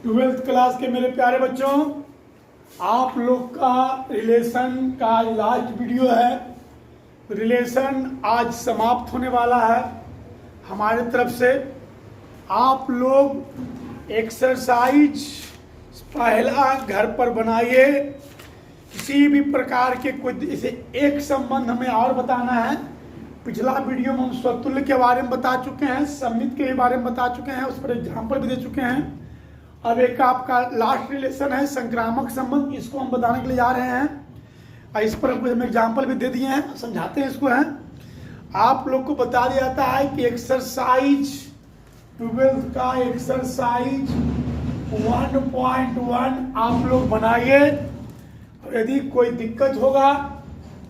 Twelfth class के मेरे प्यारे बच्चों, आप लोग का रिलेशन का लास्ट वीडियो है। रिलेशन आज समाप्त होने वाला है हमारे तरफ से। आप लोग एक्सरसाइज पहला घर पर बनाइए। किसी भी प्रकार के कोई इसे एक संबंध हमें और बताना है। पिछला वीडियो में हम स्वतुल्य के बारे में बता चुके हैं, सममित के बारे में बता चुके हैं, उस पर एग्जाम्पल भी दे चुके हैं। अब एक आपका लास्ट रिलेशन है संक्रामक संबंध, इसको हम बताने के लिए जा रहे हैं और इस पर हम एग्जाम्पल भी दे दिए हैं, समझाते हैं इसको हैं। आप लोग को बता दिया जाता है कि एक्सरसाइज 12 का एक्सरसाइज 1.1 आप लोग बनाइए। यदि कोई दिक्कत होगा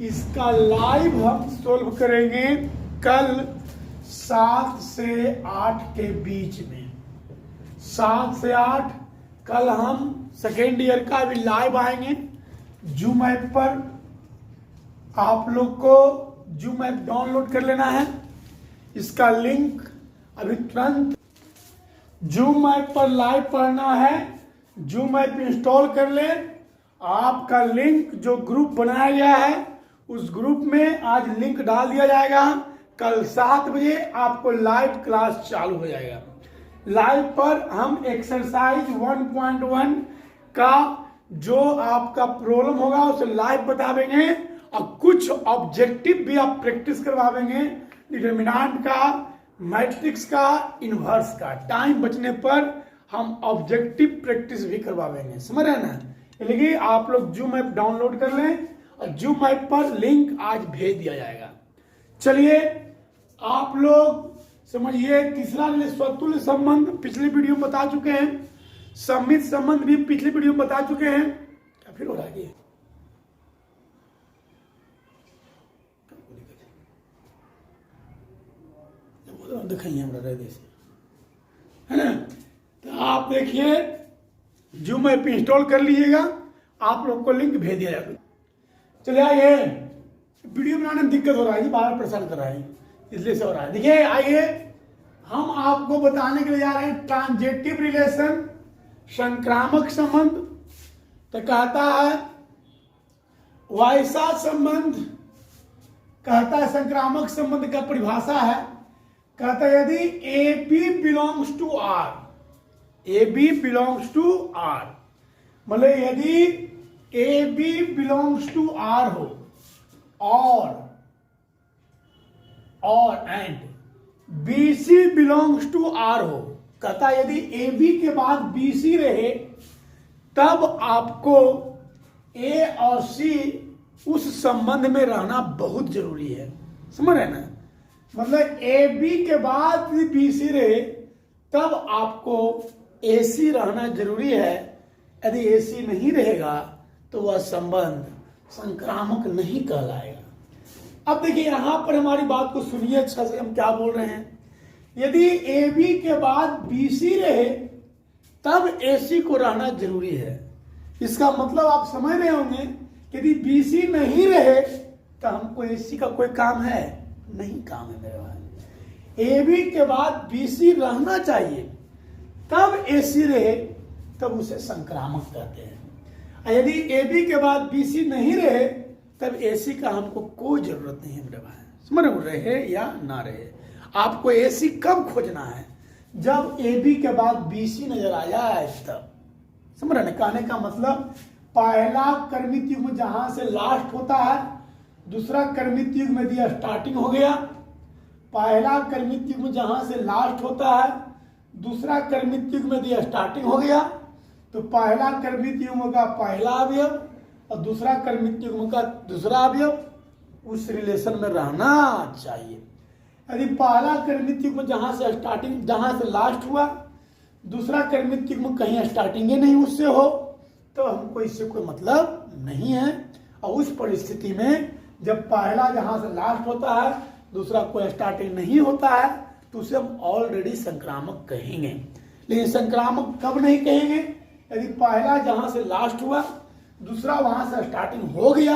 इसका लाइव हम सोल्व करेंगे कल 7 से 8 के बीच में। 7 से 8 कल हम सेकेंड ईयर का भी लाइव आएंगे जूम ऐप पर। आप लोग को जूम ऐप डाउनलोड कर लेना है, इसका लिंक अभी तुरंत जूम ऐप पर लाइव पढ़ना है। जूम ऐप इंस्टॉल कर ले। आपका लिंक जो ग्रुप बनाया गया है उस ग्रुप में आज लिंक डाल दिया जाएगा। कल 7 बजे आपको लाइव क्लास चालू हो जाएगा। लाइव पर हम एक्सरसाइज 1.1 का जो आपका प्रॉब्लम होगा उसे लाइव बतावेंगे और कुछ ऑब्जेक्टिव भी आप प्रैक्टिस करवावेंगे। डिटरमिनेंट का, मैट्रिक्स का, इनवर्स का। टाइम बचने पर हम ऑब्जेक्टिव प्रैक्टिस भी करवावेंगे, समझ रहे हैं ना। लेकिन आप लोग जूम ऐप डाउनलोड कर लें और जूम ऐप पर लिंक आज भेज दिया जाएगा। चलिए आप लोग समझिए। तीसरा स्वतुल्य संबंध पिछले वीडियो में बता चुके हैं, सममित संबंध भी पिछले वीडियो में बता चुके हैं। क्या फिर हो रहा है दिखाइए हमारा है ना। तो आप देखिए जूम ऐप इंस्टॉल कर लीजिएगा, आप लोग को लिंक भेज दिया जाएगा। चलिए आइए, वीडियो बनाने में दिक्कत हो रहा है, बार परेशान कर रहा है, इसलिए से हो रहा है। देखिए आइए, हम आपको बताने के लिए जा रहे हैं ट्रांजेक्टिव रिलेशन, संक्रामक संबंध। तो कहता है वैसा संबंध, कहता है संक्रामक संबंध का परिभाषा है। कहता है यदि A B belongs to R, A B belongs to R, मतलब यदि A B belongs to R हो और and B C belongs to R हो। कहता यदि ए बी के बाद बी सी रहे तब आपको ए और सी उस संबंध में रहना बहुत जरूरी है, समझ रहे ना। मतलब ए बी के बाद बी सी रहे तब आपको ए सी रहना जरूरी है। यदि ए सी नहीं रहेगा तो वह संबंध संक्रामक नहीं कहलाएगा। अब देखिए यहां पर हमारी बात को सुनिए अच्छा से, हम क्या बोल रहे हैं। यदि ए बी के बाद बी सी रहे तब ए सी को रहना जरूरी है। इसका मतलब आप समझ रहे होंगे, यदि बी सी नहीं रहे तो हमको ए सी का कोई काम है नहीं, काम है मेरे भाई। ए बी के बाद बी सी रहना चाहिए तब ए सी रहे तब उसे संक्रामक कहते हैं। यदि ए बी के बाद बी सी नहीं रहे तब ए सी का हमको कोई जरूरत नहीं है मेरे भाई, समझ रहे या ना रहे। आपको ए सी कब खोजना है? जब ए बी के बाद बी सी नजर आ जाए तब, समझ रहे। कहने का मतलब पहला क्रमिक युग्म जहां से लास्ट होता है, दूसरा क्रमिक युग्म यदि स्टार्टिंग हो गया, पहला क्रमिक युग्म जहां से लास्ट होता है, दूसरा क्रमिक युग्म यदि स्टार्टिंग हो गया तो पहला क्रमिक युग्म का पहला अवयव और दूसरा क्रमिक युग्म का दूसरा अवयव उस रिलेशन में रहना चाहिए। यदि पहला क्रमिक युग्म जहां से लास्ट हुआ, दूसरा क्रमिक युग्म कहीं स्टार्टिंग नहीं उससे हो तो हमको इससे कोई मतलब नहीं है। और उस परिस्थिति में जब पहला जहां से लास्ट होता है, दूसरा कोई स्टार्टिंग नहीं होता है तो उसे हम ऑलरेडी संक्रामक कहेंगे। लेकिन संक्रामक कब नहीं कहेंगे? यदि पहला जहां से लास्ट हुआ, दूसरा वहां से स्टार्टिंग हो गया,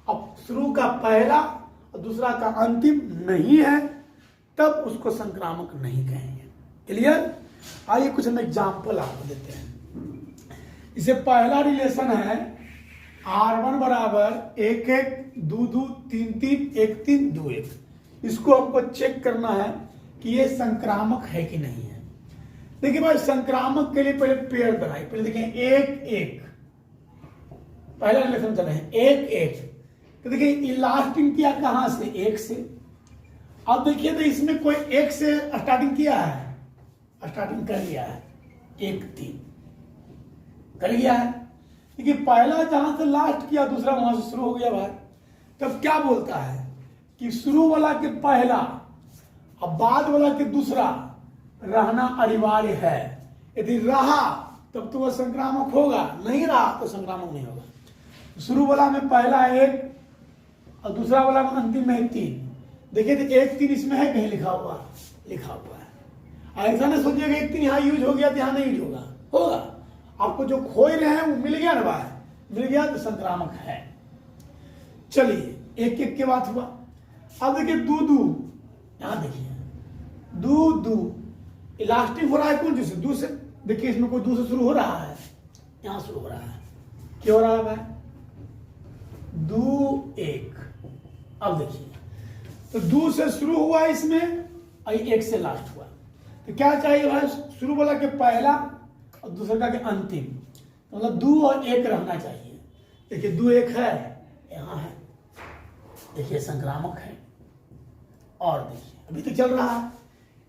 अब शुरू का पहला और दूसरा का अंतिम नहीं है, तब उसको संक्रामक नहीं कहेंगे। क्लियर? आइए कुछ हम एग्जाम्पल आपको देते हैं। इसे पहला रिलेशन है R1 बराबर 1 1 2 2 3 3 1 3 2 1। इसको हमको चेक करना है कि ये संक्रामक है कि नहीं है। देखिए भाई, संक्रामक के लिए पहले पेयर बनाए। पहले देखें 1 1, पहला रिलेशन चल रहे हैं 1 1। तो देखिए इलास्टिंग किया कहां से? 1 से। अब देखिए तो इसमें कोई 1 से स्टार्टिंग किया है, स्टार्टिंग कर लिया है 1 3 कर लिया है। देखिए पहला जहां से लास्ट किया दूसरा वहां से शुरू हो गया भाई। तब क्या बोलता है कि शुरू वाला के पहला अब बाद वाला के दूसरा रहना अनिवार्य है। यदि रहा तब तो वह संक्रामक होगा, नहीं रहा तो संक्रामक नहीं होगा। शुरू वाला में पहला 1 और दूसरा वाला में अंतिम में 3। देखिए तो 1 3 इसमें है कहीं लिखा हुआ है। ऐसा ना सोचिएगा 1 3 यहाँ यूज हो गया तो यहाँ नहीं यूज होगा, होगा। आपको जो खोए रहे हैं वो मिल गया ना भाई, मिल गया तो संक्रामक है। चलिए 1 1 के बाद हुआ। अब देखिए 2 2, यहां देखिए 2 2 इलास्टिक हो रहा है कौन चीज से? 2 से। देखिए इसमें कोई 2 से शुरू हो रहा है, यहां शुरू हो रहा है। क्या हो रहा है भाई? 2 1। अब देखिए तो 2 से शुरू हुआ इसमें और 1 से लास्ट हुआ। तो क्या चाहिए भाई? शुरू वाला के पहला और दूसरा के अंतिम, मतलब 2 और 1 रहना चाहिए। देखिए 2 1 है, यहां है, देखिए संक्रामक है। और देखिए अभी तो चल रहा है।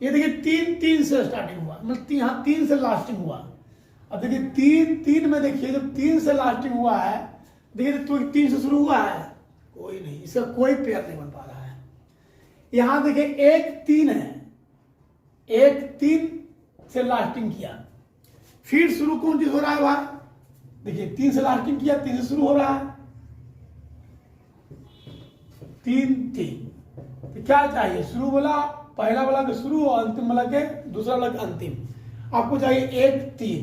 ये देखिए 3 3 से स्टार्टिंग हुआ, मतलब यहाँ 3 से लास्टिंग हुआ। अब देखिए 3 3 में देखिए जब 3 से लास्टिंग हुआ है, देखिए तो 3 से शुरू हुआ है, कोई नहीं, इसका कोई पेयर नहीं बन पा रहा है। यहां देखिए 1 3 है, 1 3 से लास्टिंग किया, फिर शुरू कौन चीज हो रहा है भाई? देखिए 3 से लास्टिंग किया, 3 से शुरू हो रहा है, 3 3। तो क्या चाहिए? शुरू वाला पहला वाला के शुरू और अंतिम वाला के दूसरा वाला के अंतिम। आपको चाहिए 1 3।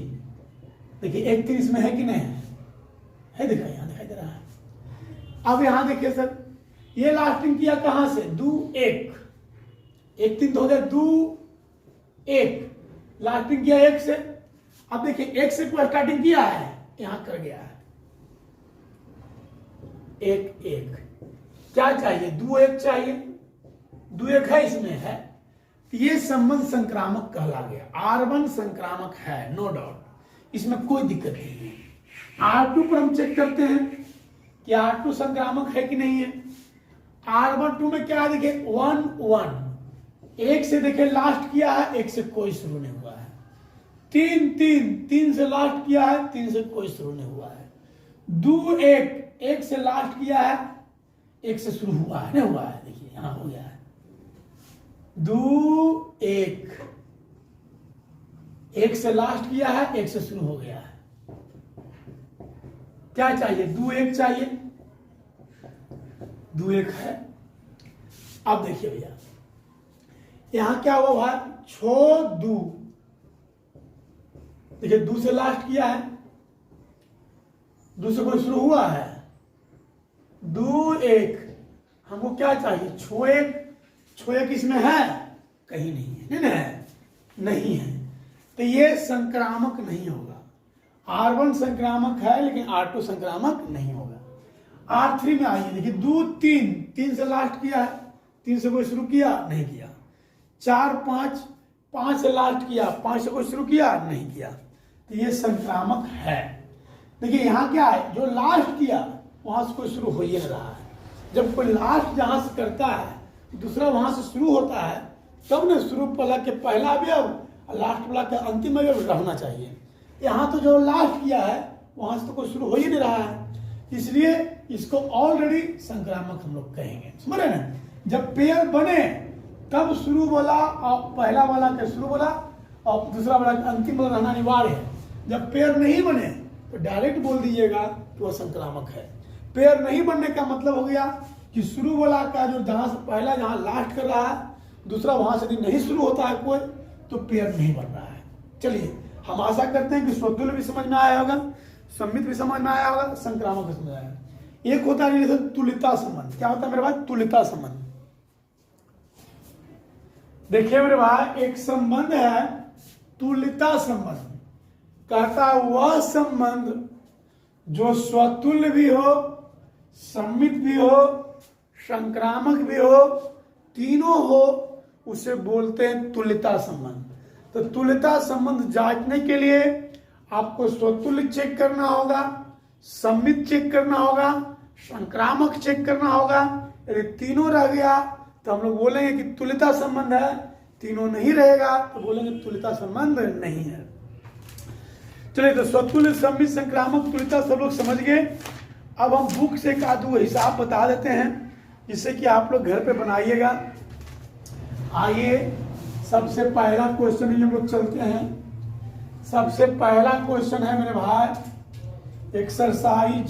देखिए 1 3 इसमें है कि नहीं है? दिखाई, यहां दिखाई दे रहा है। अब यहां देखिए सर, ये लास्टिंग किया कहां से? 2 1 1 3 तो हो गया 2 1, लास्टिंग किया 1 से। अब देखिए 1 से कोई स्टार्टिंग किया है, यहां कर गया है 1 1। क्या चाहिए? 2 1 चाहिए, 2 1 है, इसमें है। ये संबंध संक्रामक कहला गया। R1 संक्रामक है, नो डाउट, इसमें कोई दिक्कत नहीं है। R2 पर हम चेक करते हैं कि R2 संक्रामक है कि नहीं है। R1 2 में क्या है? देखिए 1 1, 1 से देखिए लास्ट किया है, 1 से कोई शुरू नहीं हुआ है। 3 3, 3 से लास्ट किया है, 3 से कोई शुरू नहीं हुआ है। 2 1, 1 से लास्ट किया है, 1 से शुरू हुआ है, नहीं हुआ है। देखिए यहां हो गया है 2 1, 1 से लास्ट किया है, 1 से शुरू हो गया है। क्या चाहिए? 2 1 चाहिए, 2 1 है। अब देखिए भैया यहां क्या हुआ भाई? 6 2, देखिए 2 से लास्ट किया है, 2 से कोई शुरू हुआ है, 2 1। हमको क्या चाहिए? 6 1 इसमें है, कहीं नहीं है, नहीं है, नहीं है। तो ये संक्रामक नहीं होगा। R1 संक्रामक है लेकिन R2 संक्रामक नहीं होगा। R3 में आइए, देखिए 2 3, 3 से लास्ट किया है, 3 से कोई शुरू किया नहीं किया। 4 5, 5 से लास्ट किया, 5 से कोई शुरू किया नहीं किया। तो ये संक्रामक है। देखिए यहां क्या है? जो लास्ट किया वहां से कोई शुरू हो ही नहीं रहा है। जब कोई लास्ट जहां से करता है, दूसरा वहां से शुरू होता है, तब ना शुरू वाला के पहला अवयव और लास्ट वाला का अंतिम अवयव रहना चाहिए। यहाँ तो जो लास्ट किया है वहां से तो कोई शुरू हो ही नहीं रहा है, इसलिए इसको ऑलरेडी संक्रामक हम लोग कहेंगे। समझ रहे ना? जब पेयर बने तब शुरू वाला और पहला वाला का शुरू वाला और दूसरा वाला का अंतिम वाला रहना अनिवार्य है। जब पेयर नहीं बने तो डायरेक्ट बोल दीजिएगा कि वह संक्रामक है। पेयर नहीं बनने का मतलब हो गया कि शुरू वाला का जो जहां से पहला जहां लास्ट कर रहा है, दूसरा वहां से नहीं शुरू होता है कोई, तो पेयर नहीं बन रहा है। चलिए हम आशा करते हैं कि स्वतुल्य भी समझ में आया होगा, सम्मित भी समझ में आया होगा, संक्रामक भी समझ आया। एक होता है रिलेशन तुल्यता संबंध। क्या होता है मेरे भाई? तुल्यता संबंध। देखिए मेरे भाई, एक संबंध है तुल्यता संबंध। कहता वह संबंध जो स्वतुल्य भी हो, सम्मित भी हो, संक्रामक भी हो, तीनों हो, उसे बोलते हैं तुल्यता संबंध। तो तुल्यता संबंध जांचने के लिए आपको स्वतुल्य चेक करना होगा, सम्मित चेक करना होगा, संक्रामक चेक करना होगा। यदि तीनों रह गया तो हम लोग बोलेंगे कि तुल्यता संबंध है, तीनों नहीं रहेगा तो बोलेंगे तुल्यता संबंध नहीं है। चलिए, तो स्वतुल्य, सम्मित, संक्रामक, तुल्यता सब लोग समझ गए। अब हम बुक से एक आधु हिसाब बता देते हैं जिससे कि आप लोग घर पे बनाइएगा। आइए, सबसे पहला क्वेश्चन हम लोग चलते हैं। सबसे पहला क्वेश्चन है मेरे भाई एक्सरसाइज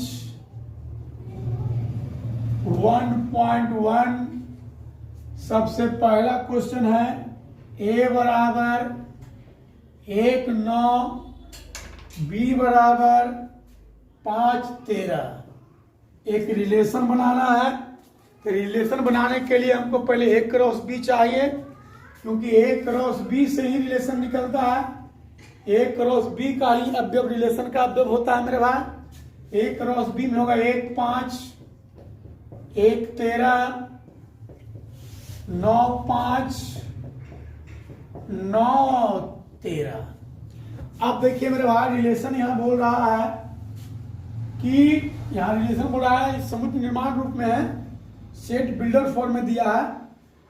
1.1। सबसे पहला क्वेश्चन है a बराबर 1,9, b बराबर 5,13। एक रिलेशन बनाना है। तो रिलेशन बनाने के लिए हमको पहले a क्रॉस b चाहिए, क्योंकि a क्रॉस b से ही रिलेशन निकलता है। a क्रॉस b का ही अवयव रिलेशन का अवयव होता है मेरे भाई। a क्रॉस b में होगा 1, 5, 1, 13, 9, 5, 9, 13। अब देखिए मेरे भाई, रिलेशन यहां बोल रहा है कि यहां रिलेशन बोल रहा है समुच्चय निर्माण रूप में है, सेट बिल्डर फॉर्म में दिया है।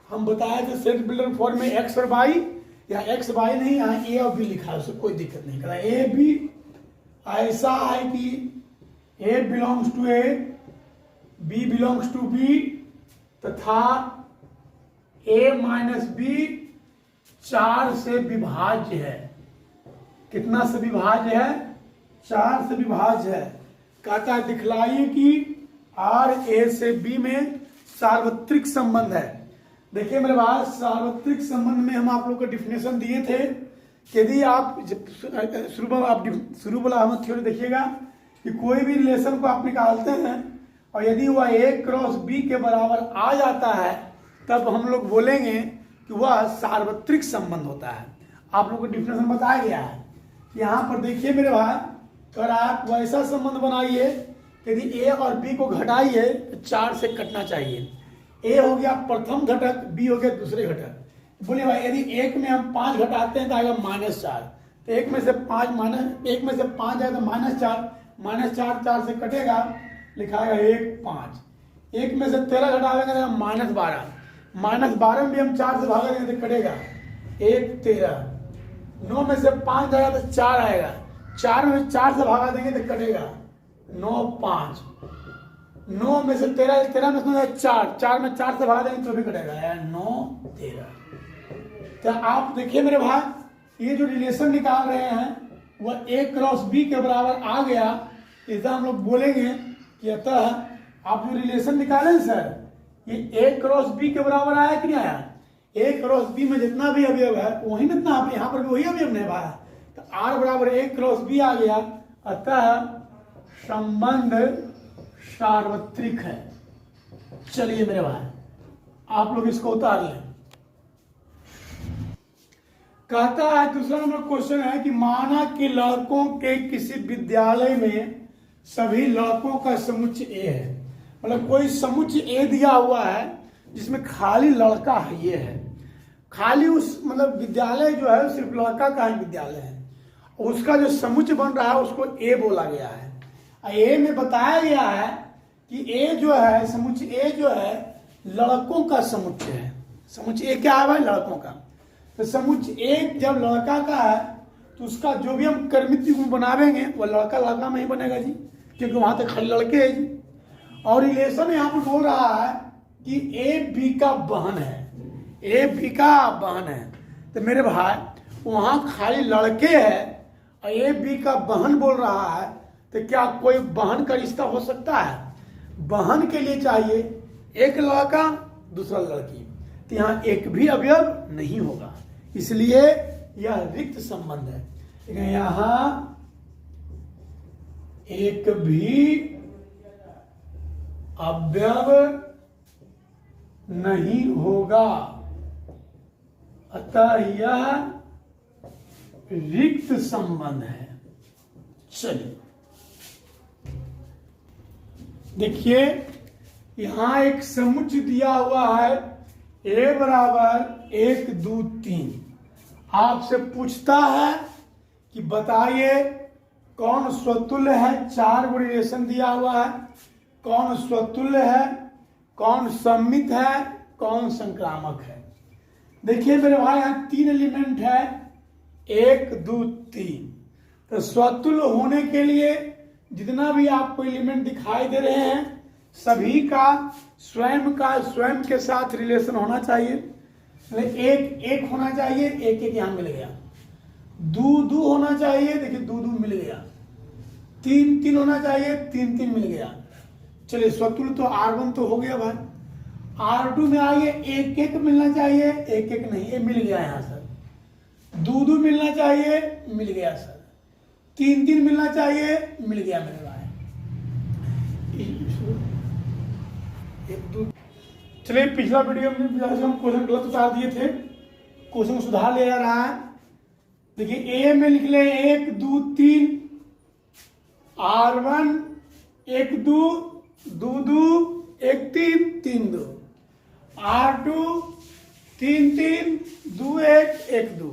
हम बताए थे सेट बिल्डर फॉर्म में एक्स और वाई, या एक्स वाई नहीं, यहाँ ए और बी लिखा है, उससे कोई दिक्कत नहीं करा। ए बी ऐसा है कि A belongs to A, B belongs to B, तथा ए माइनस बी 4 से विभाज्य है। कितना से विभाज्य है? 4 से विभाज्य है। कहता है दिखलाइए कि आर ए से बी में सार्वत्रिक संबंध है। देखिए मेरे पास सार्वत्रिक संबंध में हम आप लोग को डिफिनेशन दिए थे। यदि आप शुरू वाला हम थ्योरी देखिएगा कि कोई भी रिलेशन को आप निकालते हैं और यदि वह ए क्रॉस बी के बराबर आ जाता है, तब हम लोग बोलेंगे कि वह सार्वत्रिक संबंध होता है। आप लोग को डिफिनेशन बताया गया है। यहाँ पर देखिए मेरे भाई, अगर आप वैसा संबंध बनाइए, यदि ए और बी को घटाइए तो 4 से कटना चाहिए। ए हो गया प्रथम घटक, बी हो गया दूसरे घटक। बोलिए भाई, यदि एक में हम 5 घटाते हैं तो आएगा -4। तो एक में से 5 जाएगा तो -4, 4 से कटेगा, लिखाएगा 1, 5। एक में से 13 घटाएंगे तो -12, -12 में भी हम 4 से भागा देंगे तो कटेगा 1, 13। 9 में से 5 जाएगा तो 4 आएगा, 4 में 4 से भागा देंगे तो कटेगा 9, 5। 9 में से 13 में से 4 में 4 से भागा देंगे तो भी कटेगा 9, 13। तो आप देखिए मेरे भाई, ये जो रिलेशन निकाल रहे हैं वह ए क्रॉस बी के बराबर आ गया। ऐसा हम लोग बोलेंगे कि अतः आप जो रिलेशन निकालें सर, ये ए क्रॉस बी के बराबर आया कि नहीं आया? ए क्रॉस बी में जितना भी अवयव है वही ना, यहाँ पर भी वही अवयव नहीं आया। तो आर बराबर ए क्रॉस बी आ गया, अतः संबंध सार्वत्रिक है। चलिए मेरे भाई, आप लोग इसको उतार लें। कहता है दूसरा नंबर क्वेश्चन है कि माना कि लड़कों के किसी विद्यालय में सभी लड़कों का समुच्चय ए है। मतलब कोई समुच्चय ए दिया हुआ है जिसमें खाली लड़का है, ये है खाली उस मतलब विद्यालय जो है सिर्फ लड़का का ही विद्यालय है। उसका जो समुच्चय बन रहा है उसको ए बोला गया है। ए में बताया गया है कि ए जो है समुच्चय ए जो है लड़कों का समुच्चय है। समुच्चय ए क्या है भाई? लड़कों का। तो समुच्चय ए जब लड़का का है तो उसका जो भी हम कर्मित गुण बनावेंगे वो लड़का लड़का में ही बनेगा जी, क्योंकि वहां तक खाली लड़के है जी। और रिलेशन यहाँ पर बोल रहा है कि ए बी का बहन है, ए बी का बहन है। तो मेरे भाई वहां खाली लड़के है और ए बी का बहन बोल रहा है, तो क्या कोई बहन का रिश्ता हो सकता है? बहन के लिए चाहिए एक लड़का दूसरा लड़की, तो यहाँ एक भी अवयव नहीं होगा, इसलिए यह रिक्त संबंध है। लेकिन यहाँ एक भी अवयव नहीं होगा, अतः यह रिक्त संबंध है। चलिए देखिए यहां एक समुच्चय दिया हुआ है a बराबर 1 2 3। आपसे पूछता है कि बताइए कौन स्वतुल्य है। 4 गो रिलेशन दिया हुआ है, कौन स्वतुल्य है, कौन सममित है, कौन संक्रामक है। देखिए मेरे भाई यहाँ 3 एलिमेंट है 1 2 3। तो स्वतुल्य होने के लिए जितना भी आपको एलिमेंट दिखाई दे रहे हैं सभी का स्वयं के साथ रिलेशन होना चाहिए। एक एक होना चाहिए, एक एक यहां मिल गया। दू होना चाहिए, देखिए दू मिल गया। 3 होना चाहिए, 3 मिल गया। चलिए स्वतुल्य तो R1 तो हो गया भाई। R2 में आइए, एक एक मिलना चाहिए, एक एक नहीं, ये मिल गया यहां सर। दू मिलना चाहिए, मिल गया सर। 3 मिलना चाहिए, मिल गया मेरे भाई। चलिए पिछला वीडियो में हम क्वेश्चन गलत उतार दिए थे, क्वेश्चन सुधार ले जा रहा है। देखिए ए में लिख ले 1 2 3, R1 1 2 2 2 1 3 3 2, R2 3 3 2 1 1 2,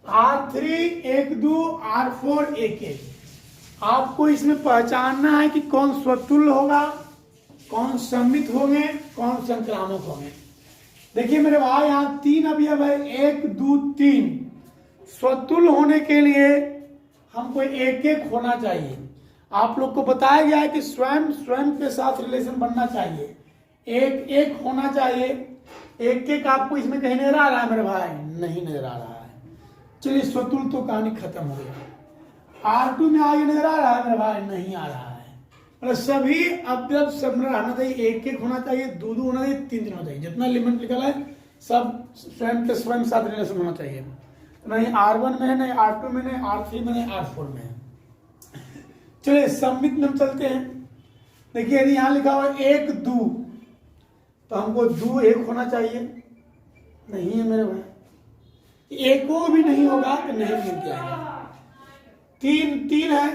R3 1 2 R4 1 1। आपको इसमें पहचानना है कि कौन स्वतुल्य होगा, कौन सममित होंगे, कौन संक्रामक होंगे। देखिए मेरे भाई यहाँ 3 अवयव है 1 2 3। स्वतुल्य होने के लिए हमको एक एक होना चाहिए। आप लोग को बताया गया है कि स्वयं के साथ रिलेशन बनना चाहिए, एक एक होना चाहिए। एक एक आपको इसमें कहीं नजर आ रहा है मेरे भाई? नहीं नजर आ रहा है। चलिए स्वतुल्य तो कहानी खत्म हो गया। R2 में आगे नजर आ रहा है मेरे भाई? नहीं आ रहा है। मतलब सभी अवयव सब में रहना चाहिए, एक एक होना चाहिए, दो होना चाहिए, 3 होना चाहिए। जितना एलिमेंट निकला है सब स्वयं के साथ रिलेशन होना चाहिए। नहीं R1 में है, नहीं R2 में, नहीं R3 में, नहीं R4 में है। चलिए सममित में हम चलते हैं। देखिए यदि यहां लिखा हुआ 1 2 तो हमको 2 1 होना चाहिए, नहीं है मेरे भाई। एको भी नहीं होगा तो नहीं मिल जाएगा। 3 3 है,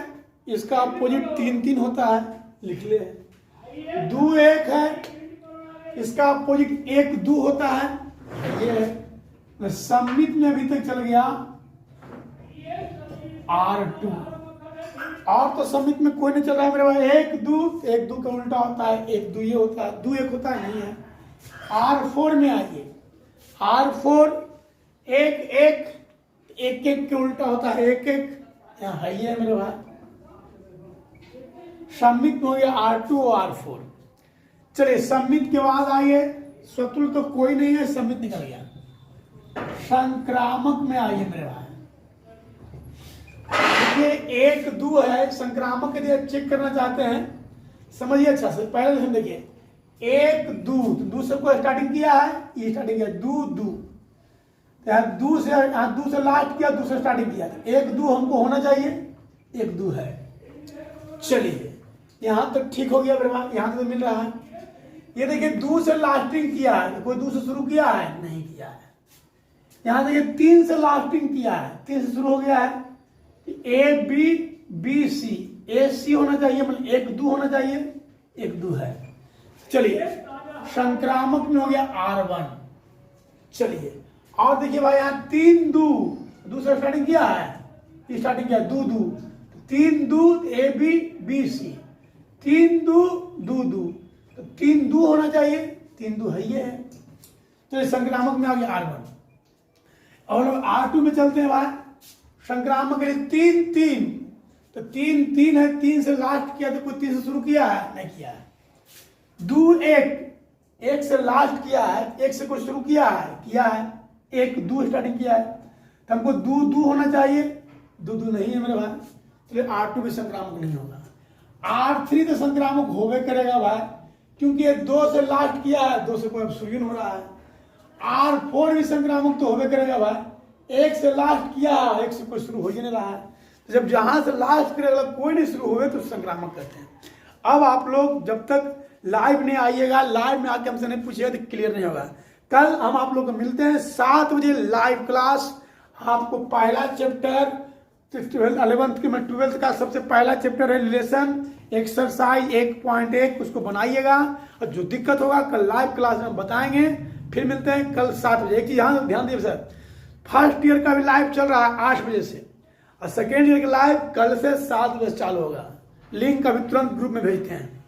इसका अपोजिट 3 3 होता है, लिख ले। 2 1 है, इसका अपोजिट 1 2 होता है, ये है। सममित में अभी तक चल गया R2। और तो सममित में कोई नहीं चल रहा है मेरे भाई। 1 2 का उल्टा होता है, 1 2 ये होता है, 2 1 होता है, नहीं है। R4 में आइए, R4 1 1 के उल्टा होता है, 1 1 यहाँ है, ये मेरे भाई। सममित में हो गया R2 और R4। चलिए सममित के बाद आइए, स्वतुल्य तो कोई नहीं है, सममित निकल गया। संक्रामक में आइए मेरे भाई। देखिए 1 2 है, संक्रामक यदि आप चेक करना चाहते हैं समझिए अच्छा से। पहले हम देखिए 1 2 से कोई स्टार्टिंग किया है, ये स्टार्टिंग किया 2 2, दू से लास्ट किया, 2 से स्टार्टिंग किया। 1 2 हमको होना चाहिए, 1 2 है। चलिए यहां तक ठीक हो गया मेरे भाई, यहां तो मिल रहा है। ये देखिए 2 से लास्टिंग किया है, कोई 2 से शुरू किया है? नहीं किया है। यहां देखिए 3 से लास्टिंग किया है, 3 से शुरू हो गया है। A B B C, A C होना चाहिए, मतलब 1 2 होना चाहिए, 1 2 है। चलिए संक्रामक में हो गया R1। चलिए और देखिए भाई यहाँ 3 2 से स्टार्टिंग किया है, स्टार्टिंग किया 2 2, 3 2 A B B C, 3 2 2 2, तो 3 2 होना चाहिए, 3 2 है, ये है। तो ये संक्रामक में आ गया R1। और R2 में चलते हैं भाई। संक्रामक के लिए 3 3, तो 3 3 है, 3 से लास्ट किया, तो कोई 3 से शुरू किया है? नहीं किया है। 2 1 से लास्ट किया है, 1 से कोई शुरू किया है, 1 2 स्टार्टिंग किया है, तो हमको 2 2 होना चाहिए, 2 2 नहीं है मेरे भाई। चलिए R2 भी संक्रामक नहीं होगा। R3 तो संक्रामक होवे करेगा भाई, क्योंकि ये 2 से लास्ट किया है, 2 से कोई अब शुरू हो रहा है। R4 भी संक्रामक तो होवे करेगा भाई, 1 से लास्ट किया, 1 से कोई शुरू हो ही नहीं रहा है। तो जब जहां से लास्ट करेगा कोई नहीं शुरू हुए तो संक्रामक कहते हैं। अब आप लोग जब तक लाइव नहीं आइएगा, लाइव में आके हमसे नहीं पूछिएगा तो क्लियर नहीं होगा। कल हम आप लोग को मिलते हैं 7 बजे लाइव क्लास। आपको पहला चैप्टर ट्वेल्थ 11th की मैं 12th का सबसे पहला चैप्टर है रिलेशन एक्सरसाइज 1.1, उसको बनाइएगा। और जो दिक्कत होगा कल लाइव क्लास में बताएंगे। फिर मिलते हैं कल 7 बजे। एक चीज यहाँ ध्यान दीजिए सर, फर्स्ट ईयर का भी लाइव चल रहा है 8 बजे से, और सेकेंड ईयर का लाइव कल से 7 बजे चालू होगा। लिंक अभी तुरंत ग्रुप में भेजते हैं।